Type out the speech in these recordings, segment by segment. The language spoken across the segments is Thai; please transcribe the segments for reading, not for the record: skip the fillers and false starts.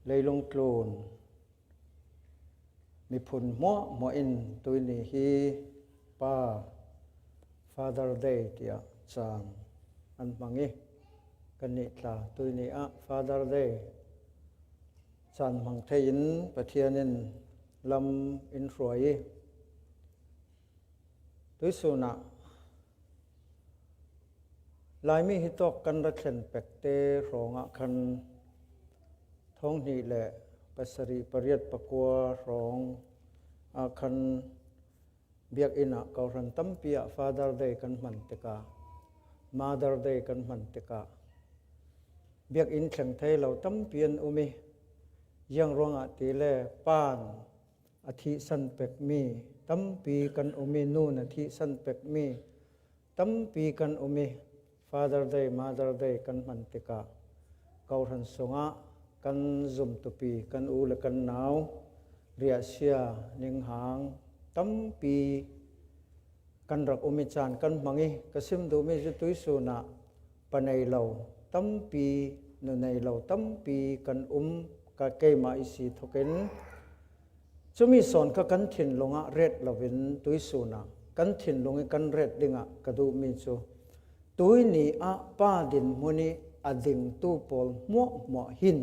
เลยลงโกลนมีผลหมออินตุยนี่ฮีป้า Father Day เตียจางอันมังงี้กันนี่ตาตุยนี่Father Day จานมังเทียนประเทียนินลำอินฟรวยตุยสุนะลายมีฮิตอกกันรักเข็นเป็กเตรองคันท้องนี่แหละปัสริปริยปกัวรองคันเบียกอินะกอรันตัมปีย Father Day กันมันเตกา Mother Day กันมันเตกาเบียกอินแข่งไทยเราตัมเปียนอุมิยังรองตีเลปานอาทิสันเป็กมีตัมปีกันอุมินูนอาทิสันเป็กมีตัมปีกันอุมิ Father Day Mother Day กันมันเตกากอรันสงะกันซุมตุปีกันอูและกันหนาวเรียเชียนิงหางตัมปีกันรักอุมิจานกันมังงี้กสิมดูมิจุตุยสุนะปนัยเราตัมปีนนัยเราตัมปีกันกะเกมาอิสิทกินจะมีสอนกันถิ่นลงะเร็ดเราเป็นตุยสุนะกันถิ่นลงกันเร็ดดิงะกระดูมิจูตุยนี่ป้าดินมุนีอดิงตูปอลมัวหิน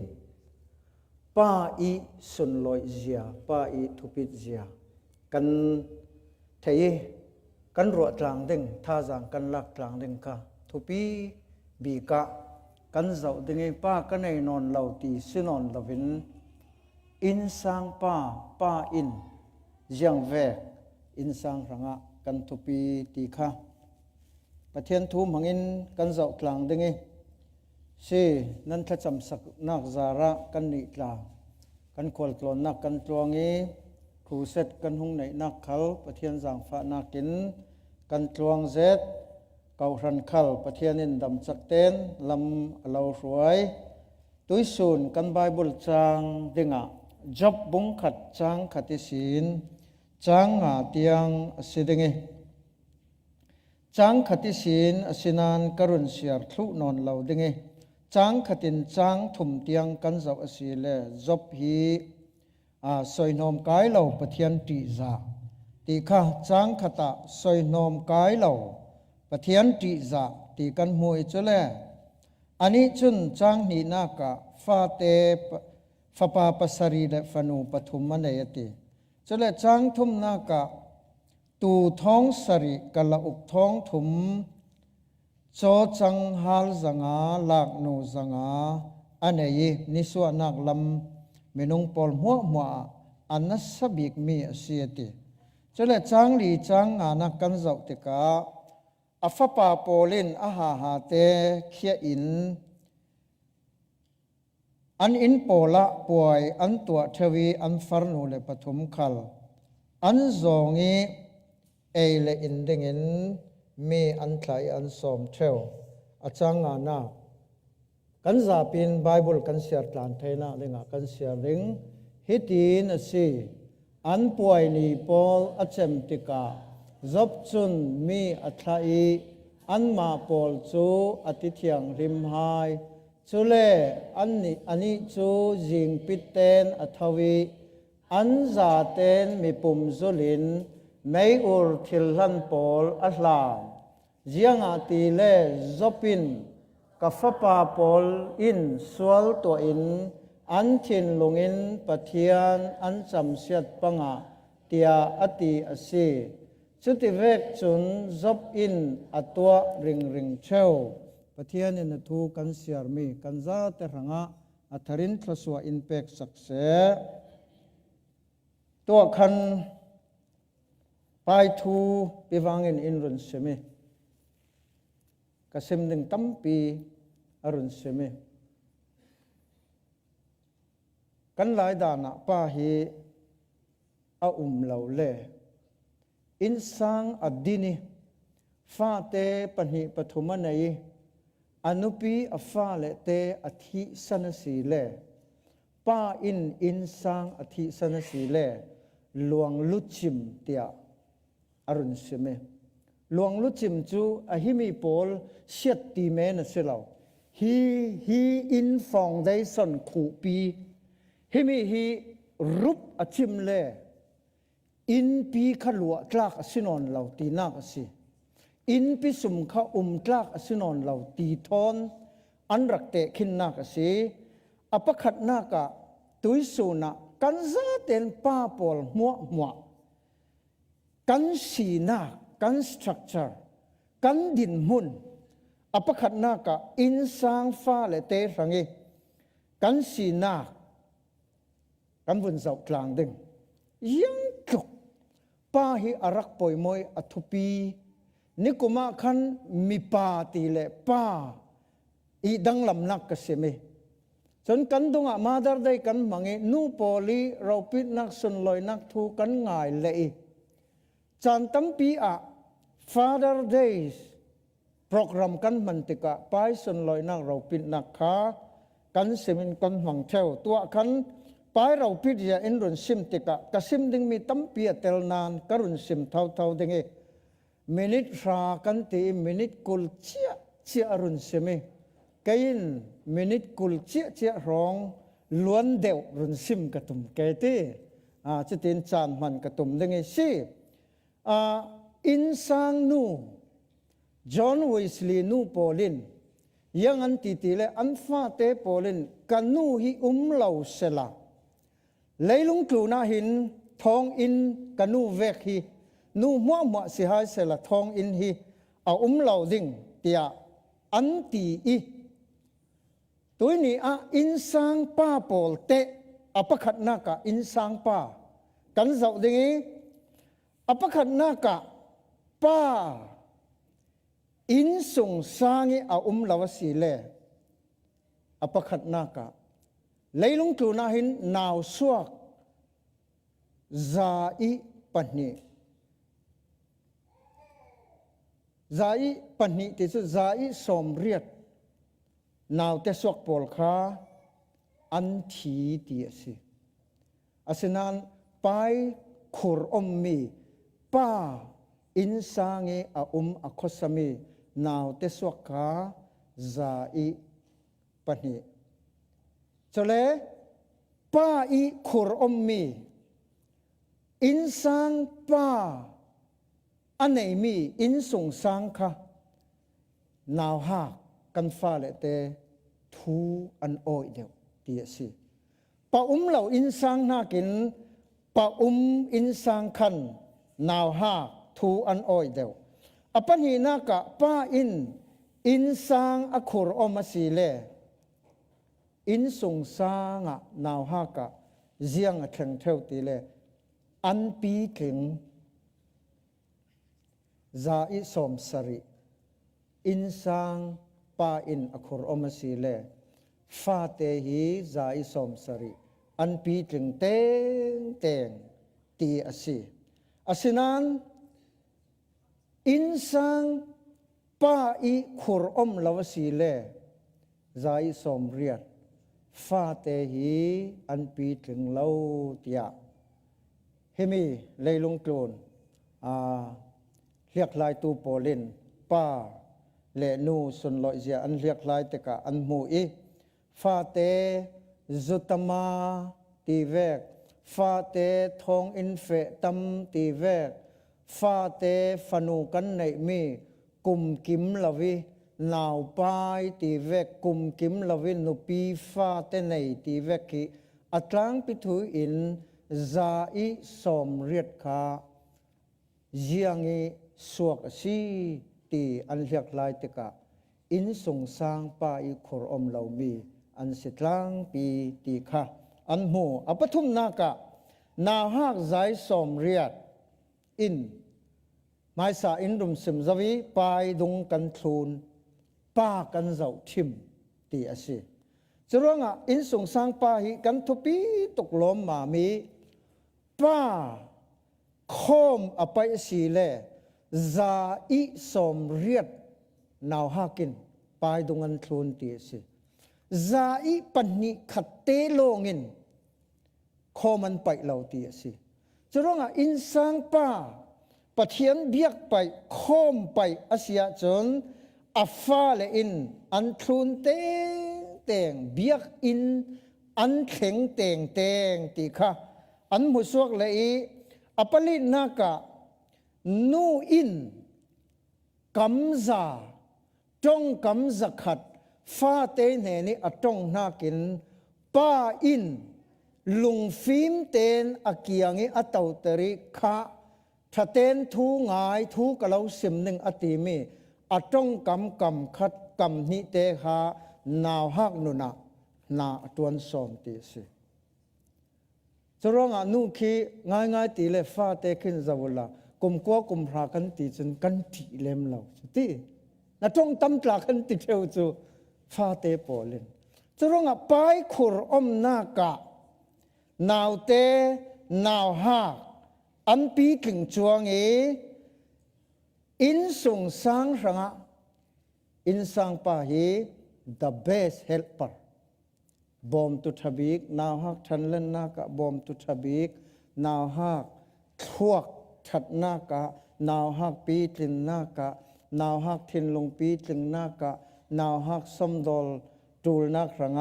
ป้าอีสุนลอยเจียป้าอีทุปิดเจียกันเทยกันรัวกลางดึงท่าจางกันลักกลางดึงค่ะทุปีบีกะกันเจ้าดึงไอ้ป้ากันไอ้นอนเหล่าตีสินอนละวินอินสังป้าอินยังแวกอินสังรังะกันทุปีตีค่ะประเทศทูมังอินกันเจ้ากลางดึงไอ้สินั่นถ้าจำสักนักจาระกันนิลากันขวลกลอนนักกันตรวงนี้ครูเสร็จกันหุงในนักเขาประเทศจางฟ้านักกินกันตรวงเสร็จเก่ารันเขาประเทศนินดำจักเต้นลำเราสวยตุยสูนกันไบเบิลจางดิงะจับบุงขัดจางขัดศีลจางเตียงสิดิงจางขัดศีลสินานกรุณเสียทุนอนเราดิงจางขัดินจางถุมเตียงกันเจ้าอสีเลจบฮีสอยนอมกายเราปะเทียนติจาตีข้าจางขตะสอยนอมกายเราปะเทียนติจาตีกันมวยจุเลอันนี้จุนจางนีนากะฟาเตฟาปาปัสรีเลฟนูปฐุมมันเนยติจุเลจางทุมนากะตูท้องสริกะละอุกท้องถุมโจจังฮัลจังาลากนูจังาอันนี้นิสวนักลำเมนุงปอลมัวอันนัสบิกมีเสียติจะเลยจังลีจังนักกันเจ้าติกาอัฟปาโปลินอาหาเตเขียอินอันอินโปละป่วยอันตัวเทวีอันฟาร์นูเลปฐุมคัลอันจงีเอเลอินดิงินมีอันไทยอันสมเทวอาจารย์งากันจะเป็นไบเบิลกันเสียตานไทยนะเรื่องกันเสียเรื่องฮิตีนสิอันป่วยนี่ปอลอัจฉมติกาจบจุนมีอัทไยอันมาปอลจูอติเทียงริมหายจูเล่อันนี้จูจิงปิเตนอัทวีอันจาเตนมีปุ่มจุลินไม่อุรทิลลันปอลอัลลามเจียงอาตีเล่จบินกัฟปาปอลอินสวลตัวอินอันทินลงอินปะเทียนอันจำเสียดปังอาเตียอติอสีจุดที่เวกจุนจบอินอัตัวริงเชวปะเทียนอินทูกันเสียมีกันซาเตรังอาอัทรินทสวอินเป็กสักเสตัวคันไปทูไปวางอินรุนเสมีกษมดึงตั้มปีอรุณเสมีกันหลายดานะป้าฮีอาเหล่าเล่อินสังอดีนีฟาเตปนิปฐุมนัยอนุปีอฟาเลเตอธิสันสีเล่ป้าอินสังอธิสันสีเล่หลวงลุจิมเตียอรุณเสมีหลวงลุจิมจูอหิมีโปลเชียดตีเมนเสลาฮีอินฟองได้สนขู่ปี ฮิมิฮิรุปอจิมเลอินปีขลัวตลากสินอนเหล่าตีนักสิอินปีสุมขตลากสินอนเหล่าตีทอนอันรักเตขินนักสิอปขัดนักะตุยสุนะกันซาเตนป้าปอลมัวกันสีนักกันสตรัคเจอร์กันดินมุนอปขัดนักะอินสังฟ้าเลเตสังเกกันสีนักกันบุญเจ้ากลางดึงยังกุกป้าฮิอารักปอยมอยอทุปีนิกุมาคันมีปาตีเลป้าอีดังลำนักกษเมจนกันดงอามาดาร์ได้กันมังเอนูโปลีเราปิดนักสุนลอยนักทูกันง่ายเลยจันตั้มปีอะ Father Days โปรแกรมกันมันติกะไปสุนลอยนักเราปิดนักขากันเสมินกันหวังเทวตัวกันไปเราพิจารณาอินรุนซิมติกะกสิมดึงมีตั้มเปียเตลนานกรุนซิมเท่าดึงเอมินิตรากันตีมินิตกุลเชียรุนซิมเกินมินิตกุลเชียร้องล้วนเดวรุนซิมกระตุมเกตีจะตินจานมันกระตุมดึงเอซีอินซังนูจอห์นเวสลีย์นูโปลินยังอันตีเลอันฟาเตโปลินกันนูฮิเหลาเซลาเลยลุงกลูนาหินทองอินกันนูเวกฮีนูมัวสิหายเสละทองอินฮีเอาเหลาดิ่งเตียอันตีอีตัวนี้อินสังป้าโปลเตอปขัดนักอินสังป้ากันเจ้าดิ่งอปขัดนักป้าอินส่งสร้างเอาเหลาสีเลอปขัดนักเลยลุงกลูนาหินนาวสวกซาอิปันนีซาอิปันนีที่สุดซาอิสมเรียดนาวเตสวกปอลคาอันทีตีสิอาศัยนั้นไปขุรอมมีป้าอินสางอาอคสมีนาวเตสวกคาซาอิปันนีจะเลป้าอีขุรอมมีอินสังป้าอันไหนมีอินส่งสังค่ะนาวหากกันฟ้าเลเตทูอันโอยเดียวตีสิป้าเหล่าอินสังนากินป้าอินสังคันนาวหากทูอันโอยเดียวอปันหีนากะป้าอินสังอขุรอมสีเลอินส่งสร้างนาวหากะเจียงแข็งเท่าตีเลอันปีเข็งซาอิสมสริอินสร้างป้าอินอคุรอมสีเลฟาเตฮีซาอิสมสริอันปีเข็งเตงตีอสีอสินันอินสร้างป้าอิคุรอมลาวสีเลซาอิสมเรียดฟาเตฮีอันปีถึงเล่าเตียเฮมีเลยลงโกลนเรียกลายตูโปลินป้าเลนูสุนลอยเสียอันเรียกลายตะกะอันมูอีฟาเตจุตมาตีเวกฟาเตทองอินเฟตัมตีเวกฟาเตฟนูกันในมีกุมกิมลาวีนาวปายตีเวกกุมกิมลาวินนุปีฟ้าเตนัยตีเวกquiอัตลังปิถุอินซาอิสมเรียดคาเจียงอิสวกสีตีอันเรียกลายตะกะอินส่งสร้างป้าอิขรอมเหล่ามีอันสิตลังปีตีคาอันโมอปทุมนากะนาฮักใจสมเรียดอินไมสาอินรุมสิมซาวีไปดงกันทูนป้ากันเจ้าทิมตีอาศัยจะร้องอินส่งสร้างป้าหิกันทุปีตกล้มมามีป้าคมอภัยสีเลซาอิสมเรียดนาวหากินไปดงกันทูนตีอาศัยซาอิปันนิขัดเตโลงินคอมันไปเหล่าตีอาศัยจะร้องอินสร้างป้าปะเทียนเบียกไปคมไปอาเซียจนอัฟฟาเลอินอันทุนเตงเบียกอิน อันเข็งเต่งเต่งติค่ะอันมุสวกเลยอปลินากะนูอินกัมซาจงกัมซะขัดฟาเตเนนี่อตงนากินป้าอินลุงฟิมเตนอากียงิอตาวตริคะถ้าเตนทูงายทูกะเลาสิมหนึ่งอติมีอตงกำกำขัดกำนิเตหานาวฮักนุนะนาตวนสอมติสิจะร้องอนุคีง่ายง่ายตีเลฟ้าเตขึ้นจะวุละกุมกัวกุมพรากันตีจนกันตีเล็มเราสินาจงตำตรากันติเทวจูฟ้าเตปอลินจะร้องไปขุรอมนากะนาวเตนาวฮักอันปีถึงจวงอินส่งสร้างรังอินสร้างป่าฮี the best helper บอมตุทบิกนาวฮักทันเล่นนากะบอมตุทบิกนาวฮักทวกทัดนากะนาวฮักปีตินนากะนาวฮักทินลงปีตินนากะนาวฮักสมดอลตูลนักรัง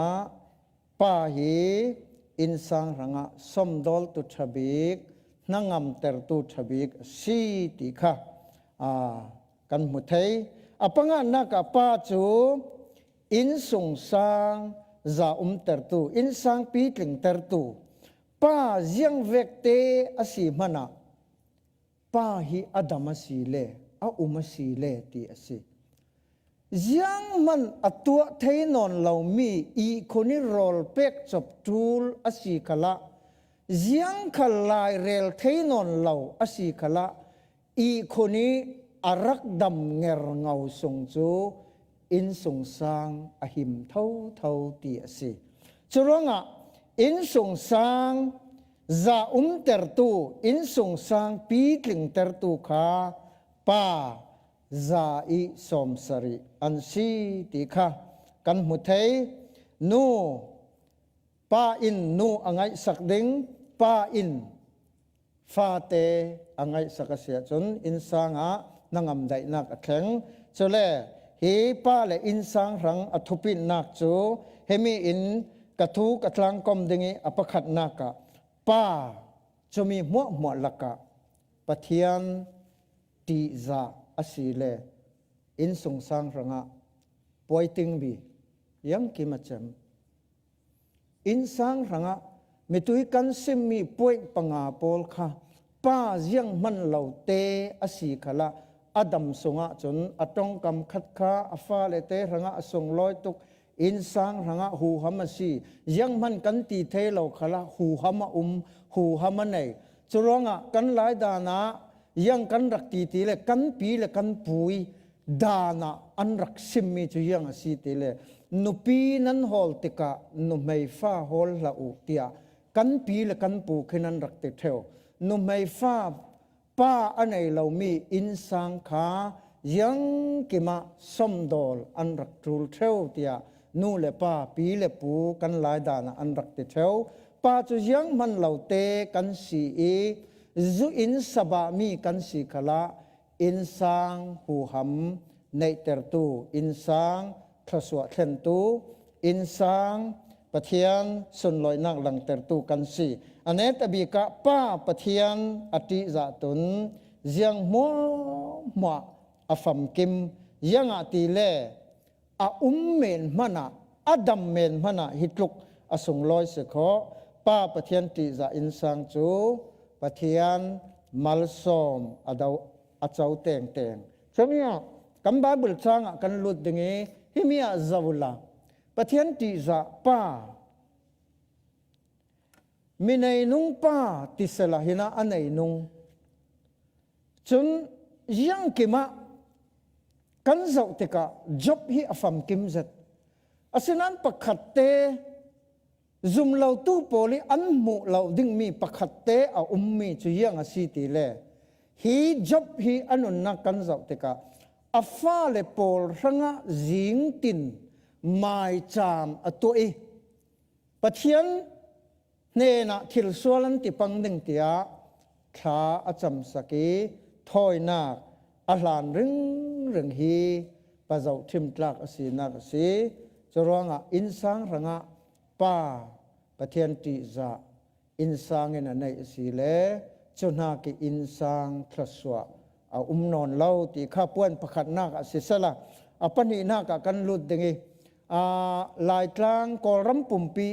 ป่าฮีอินสร้างรังสมดอลตุทบิกนังมเตอร์ตุทบิกสีติค่ะกันมุทัยปังนักป้าจูอินสงสางซาเตอร์ตุอินสางปีถึงเตอร์ตุป้ายังเวกเตอสีมันะป้าฮีอดัมสีเลมสีเลตีอสียังมันตัวเทนอนเรามีอีคนนี้รอลเป็กจบทูลอสีขละยังขลายเรลเทนอนเราอสีขละอีคนนี้อารักดำเงรเงาทรงจูอินทรงสร้างอหิมเท่าตีอสีจรวงอินทรงสร้างซาเตอร์ตูอินทรงสร้างปีถึงเตอร์ตูขาป้าซาอิสมสริอันสีติค่ะกันมุทัยนูป้าอินนูอังไงสักดิ่งป้าอินฟาเตอังไงสักเสียจนอินสังนังอำได้นักแข็งโซเลฮีป้าเลอินสังรังอทุปินนักจูเฮมีอินกระทูกระทางกอมดึงอปขัดนักป้าจะมีมัวลักะปะเทียนตีซาอสีเลอินสงสังรังป่วยติงบียังกิมจัมอินสังรังมีตุยกันซิมมีป่วยปังอาโปลค่ะป้ายังมันเหล่าเตอสีขละอดัมสงะจนอตองกำขัดขาอฟ้าเลเตรังสงลอยตุกอินสังรังหูหามสียังมันกันตีเทเหล่าขละหูหามหูหามเนยจรองกันหลายดานะยังกันรักตีตีเลยกันปีเลยกันปุยดานะอันรักซิมมีจุยังสีตีเลยนุปีนั้นฮอลติกะนุไม่ฟ้าฮอลละอุติยากันปีเลยกันปูขึ้นนั้นรักติเทวนุไม่ฟ้าป้าอันไหนเรามีอินสังขายังกิมาสมดอลอันรักทูลเทวติยานูเลป้าปีเลปูกันหลายดานะอันรักติเทวป้าจุยังมันเราเตกันสีจูอินสบามีกันสีขละอินสังหูหำในเตอร์ตูอินสังทศวเทนตูอินสังปะเทียนสุนลอยนักหลังเตอร์ตูกันสีอันนี้ตบีกะป้าปะเทียนอติจะตุนยังมัวอฟัมกิมยังอติเลเมนมันอดัมเมนมันฮิตลุกอสงลอยเสขอป้าปะเทียนติจะอินสังจูปะเทียนมัลซอมอดาวอเจ้าเต่งใช่ไหมกันบาบิลช่างกันลุดดึงฮิมีอาซาวุลาปะเทียนติจะป้ามีในนุ่งป้าติสละหินะอันในนุ่งจนยังกิมะกันเจ้าติกะจบฮิอฟัมกิมเซตอาศัยนั้นประคัดเตซุมเราตู้โพลีอันหมู่เราดึงมีประคัดเตมีจุยังอาศิติเลฮีจบฮีอันุนนักกันเจ้าติกะอาฟ้าเลโพลรังจิงตินไม่จามตัวปะเทียนเนน่ะทิลสวลันติปังดึงเตียขาอาจำสกีถอยนักอาหลานรึงฮีปะเจ้าทิมตลักอสีนักสีจะร้องอินสังรังป้า ประเทียนติจะอินสางเงินในสีเลจนหากิอินสางทศวะเอานอนเล่าตีข้าป้วนประคัดนักสิสละปนินักกันลุดดึงลายกลางกอลรัมปุ่มปี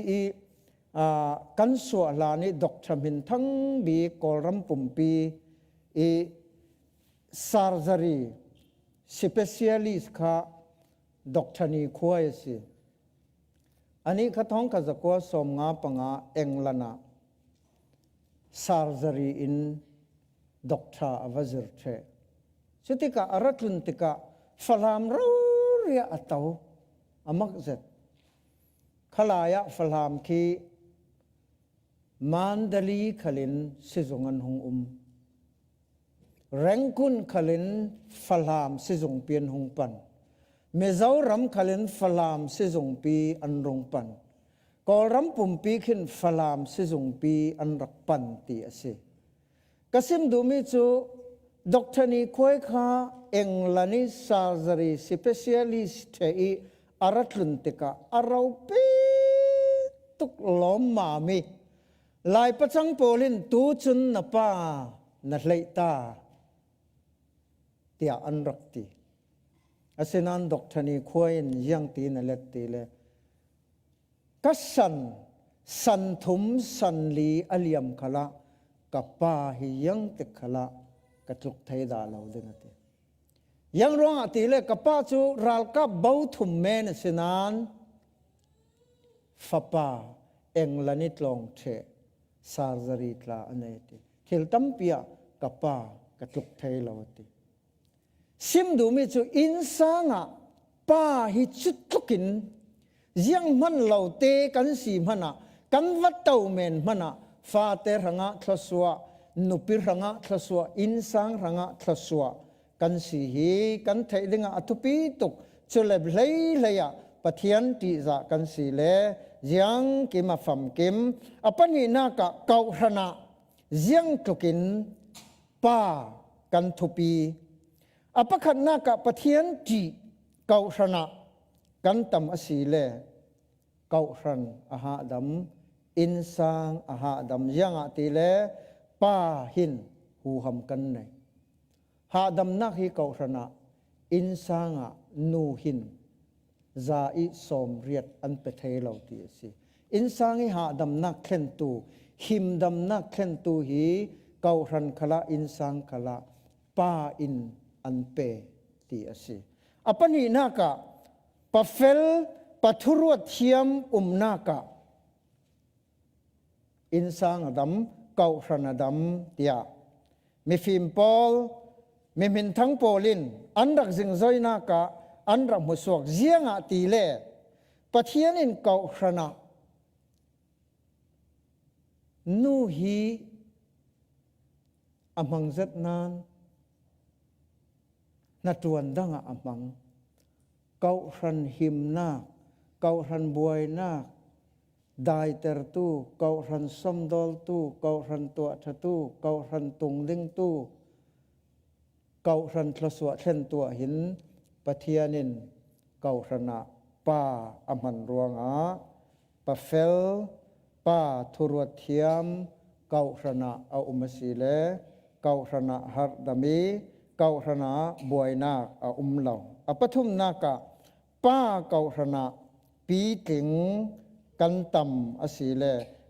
กันสวลานี่ดอกชมินทั้งบีกอลรัมปุ่มปีซาร์ซารีสเปเชียลิสต์ค่ะดอกชนีควายสิอันนี้ข้าท้องข้าจะกว่าสมงาปังเอ็งลนาซาร์ซารีอินดอกชาอวาซิร์เชสุติกะอารัตุนติกะฟลามรูเรียอัตโตอามักเซตขลายะฟลามคีมันดลีขลินสิจงันหงแรงกุนขลินฟลามสิจงเปียนหงปันเมเจ้ารำขลินฟลามสิจงปีอันรงปันกอรำปุ่มปีขึ้นฟลามสิจงปีอันรักปันตีอสิกสิมดูมิจูดอกทานีควยข้าเอ็งลานิซาซารีสเปเชียลิสต์เทอีอารัตลุนติกาอาราปีตุกล้อมมามีลายประจังโปลินตูจุนนปานัดเลตาเตียอันรักตีอาศัยนั้นดอกทานีควยยังตีนัเลตีเลกัสสันทุมสันลีอเลียมขละกับป้าหิยังติขละกระจุกไทยดาเราดึงตียังร้องอติเลกับป้าจูรัลกับเบาทุมเมนสินานฟาป้าเอ็งลานิตลองเชซาร์ซารีตลาอันนี้ตีทิลตัมปียกับป้ากระจุกไทยเราตีซิมดูมิจูอินสางะป้าหิจุดทุกินยังมันเราเตกันสีมันอะกันวัดเต่าเมนมันอะฟาเตรังะทศวะนุปิรังะทศวะอินสางรังะทศวะกันสีฮีกันไทยดึงอัตุปีตุกจุเลบเลยปะเทียนติจะกันสีเลยังกิมาฟัมกิมอปันนีนักเกาหนะยังตุกินป้ากันทุปีอปะขันนักปะเทียนติเกาหนะกันตำอสีเลเกาหนอาหาดำอินสางอาหาดำยังอติเลป้าหินหูหำกันในหาดำนักฮิเกาหนะอินสางนูหินซาอิสมเรียดอันเปเทเราตีสิอินสางฮิหาดำนักเข็นตูหิมดำนักเข็นตูฮีเกาหนขละอินสางขละป้าอินอันเปตีสิอปนินักปะเฟลปะทุรวดเทียมนักอินสางดำเกาหนดำเตียมีฟิมปอลมีมินทั้งโปลินอันรักจิงใจนักอันรักมุสวกเจียงตีเล่ปะเทียนินเกาหนะนูฮีอมังเซตนานนัดวันดังอมังเกาหันหิมนาเกาหันบวยนาได้เตอร์ตูเกาหันสมดอลตูเกาหันตัวทตูเกาหันตุงลิงตูเกาหันทศวะเช่นตัวหินปะเทียนินเกาหันป้าอมันรวงปะเฟลป้าทุรวดเทียมเกาหันเอาอุมสีเลเกาหันฮัดดามีเกาหันบวยนาเอาเหล่าปทุมนากะป้าเกาหนะปีถึงกันต่ำอสีเล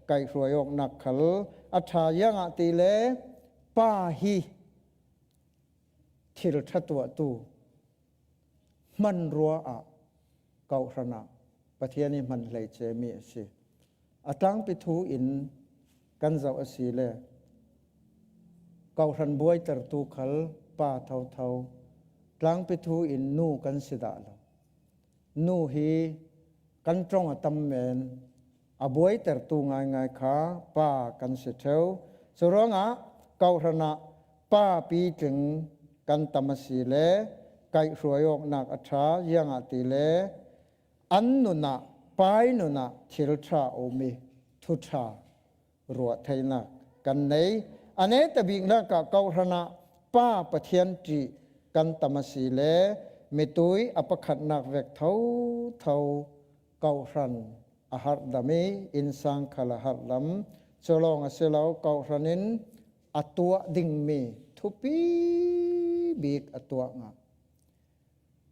ไก่รวยออกนักขลอัฐายังอติเลป้าฮีทิลทัตัวตูมันรัวเกาหนะประเทศนี้มันเลยเจมีสิอัตังไปทูอินกันเจ้าอสีเลเกาหันบวยตรตูขลป้าเท่ากลางไปทูอินนูกันสิดาลนูฮีกันตรงตำเมนอบวยแต่ตูง่ายขาป้ากันสิเทวสุรองเกาหนะป้าปีถึงกันตำสีเลไก่รวยออกนักอัฐายังอติเลอันนุนะปายนุนะทิลชาโอมีทุชารัวไทยนักกันในอันนี้แต่บิงนักเกาหนะป้าปะเทียนจีกันตมสีเลเมตุยอปขัดนักเวกเท่าเกาหรัน ahar dami insang khala har lam cholong aselo kau ranin atua ding mi thupi bik atua nga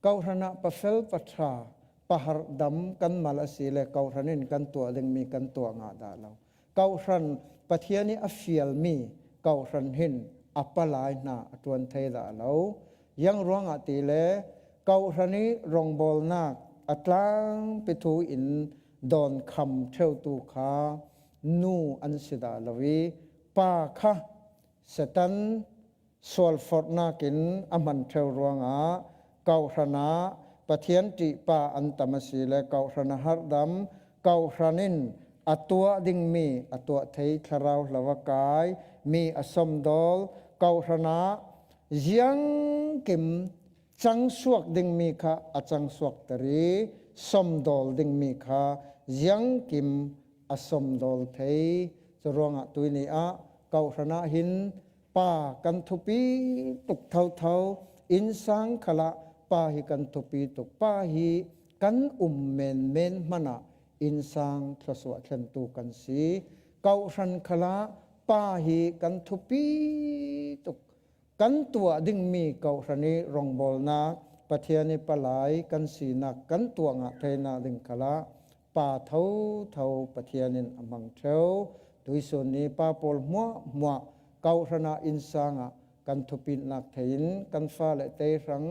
kau rana pasel patra pahar dam kan malasile kau ranin kan tua ding mi kan tua nga da lo kau ran pathiani afial mi kau ran hin apalai na atuan thei da lo yang ruang ati le kau rani rongbol na atlang pithu in don kham theu tu kha nu an sida lawi pa kha satan sol forna kin aman theu ruanga kau rana pathian ti pa antamasi le kau rana hardam kau ranin atua ding mi atua thei tharau lawakai mi asom dol kau rana yang kim chang suak ding mi kha achang suak tari som dol ding mi kha yang kim asom dol thei chronga tuini a kau rana hin pa kan thupi tuk thau thau insang khala pa hi kan thupi tuk pa hi kan men men mana insang thlaswa thlen tu kan si kau ran khala pa hi kan thupi tuk kan tua ding mi kau rani rongbol na pathiani palai kan sinak kan tua nga theina ding khala pa thau thau pathianin amang theu tuisun ni pa pol mo kau rana insanga kan thupin nak thein kan fa le te rang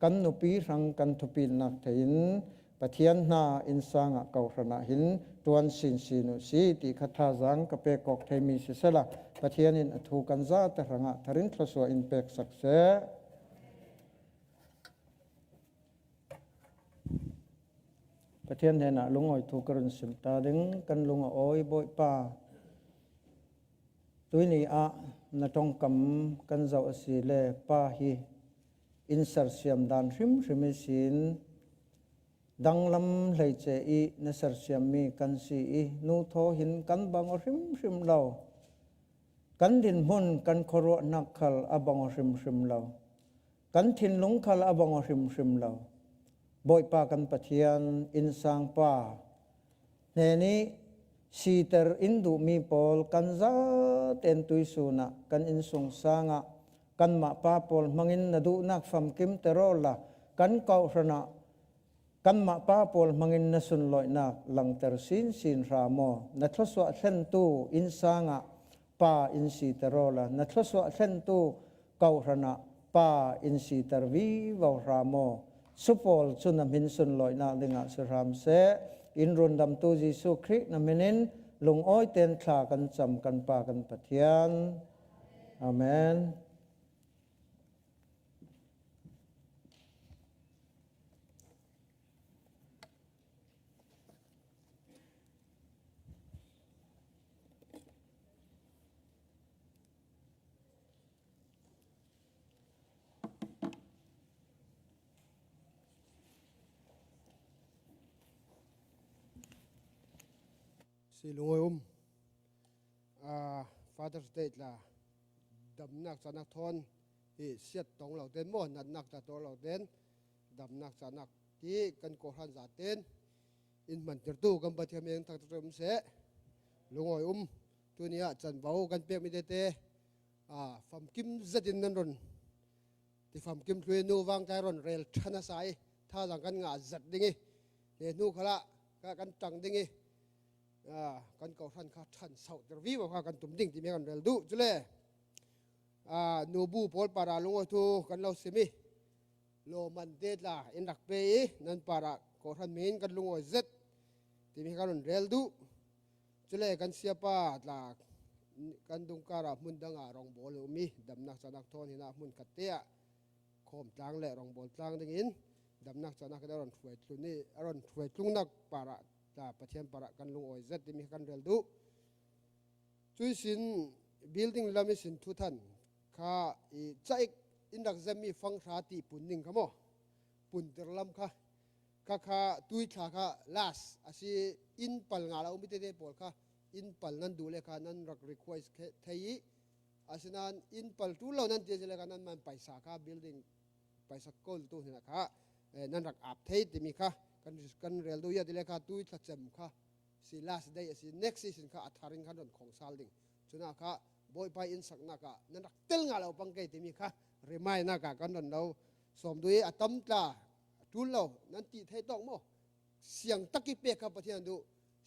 kan nupi rang kan thupin nak thein pathian na insanga kau rana hin tuan sin sinu si ti khatha jang ka pe kok themi se sela pathianin athu kan za ta ranga tharin thlaswa in pek sakse pathian hena lungoi thu karon sim ta ding kan lunga oi boi pa tuini a na tong kam kan zau asi le pa hi insar siam dan hrim sin danglam hlei che i na sar siam mi kan si i nu tho hin kan bang hrim lo kan din mun kan khoro nak khal abang hrim lo kan thin lung khal abang hrim lo boi pa kan pathian insang pa ne ni sitar indu mi pol kan za ten tuisuna kan insung sanga kan ma pa pol mangin nadu nak fam kim terola kan kau rana kan ma pa pol mangin na sun loi nak lang ter sin ramo na thoswa thlen tu insanga pa in si terola na thoswa thlen tu kau rana pa in si tervi wa ramo supol chuna min sun loi na dinga saram se in rundam tu Jesu Christ na minin lung oi ten thla kan cham kan pa kan pathian amen silungoi Father's Day la damnak chanak thon hi siat tong lo ten mo nak ta to lo ten damnak chanak ti kan ko han za ten in man ter tu kan pathiam eng thak trum se lungoi tunia chan bau kan pe mi de te fam kim zatin nan ron ti fam kim thlue nu wang kai ron rel thana sai tha jang kan nga zat dingi ne nu khala ka kan tang dingi kan kau than kha than sau ter vi wa kan tum ding ti me kan rel du chule nu bu pol para lungo tu kan lo semi lo man de la in rak pe nan para ko than min kan lungo zet ti me kan rel du chule kan sia pa la kan dung kara mun danga rong bol mi damnak chanak thon hina mun katia khom tlang le rong bol tlang ding in damnak chanak da ron thuai tlu ni aron thuai tlung nak para ta pathian para kan lung oi zet mi kan rel du chui sin building lami sin thu than kha i chai indak zami fang tha ti punning khamo pun ter lam kha tui tha kha las asi in pal nga la umite de pol kha in pal nan du le kha nan rak request thei asinan in pal tu lo nan te le kha nan man paisa kha building paisa kol tu hina kha nan rak ap thei ti mi kha kan rel du ya de le kha tui tha chem kha si last day si next season kha atharing kha don khong sal ding chuna kha boy pai in sakna ka nanak tel nga lo pangkai ti mi kha remai na ka kan don lo som dui atam tla tul lo nan ti thai tong mo siang taki pe kha pathian du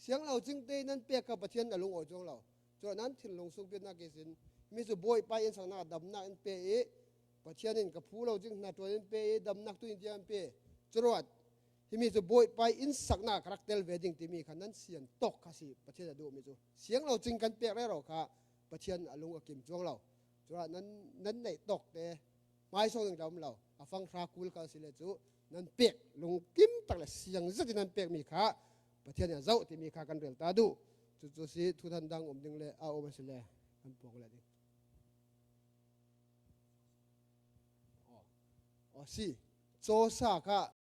siang lo jing te nan pe kha pathian alung o jong lo cho nan thin long sung pe na ke sin mi su boy pai in sakna dam na in pe e pathian in ka phu lo jing na to in pe e dam nak tu in tiam pe chruat hi mi su boy pai in sakna karakter wedding ti mi kha nan sian tok kha si pathian du mi su siang lo jing kan pe re ro kha pathian alung akim jong lo chruat nan nei tok te mai so ng dam lo afang thra kul ka si le chu nan pek lung kim tak la siang zat nan pek mi kha pathian ya zau ti mi kha kan rel ta du chu si thu than dang ding le a om se le kan pok la ding si cho sa kha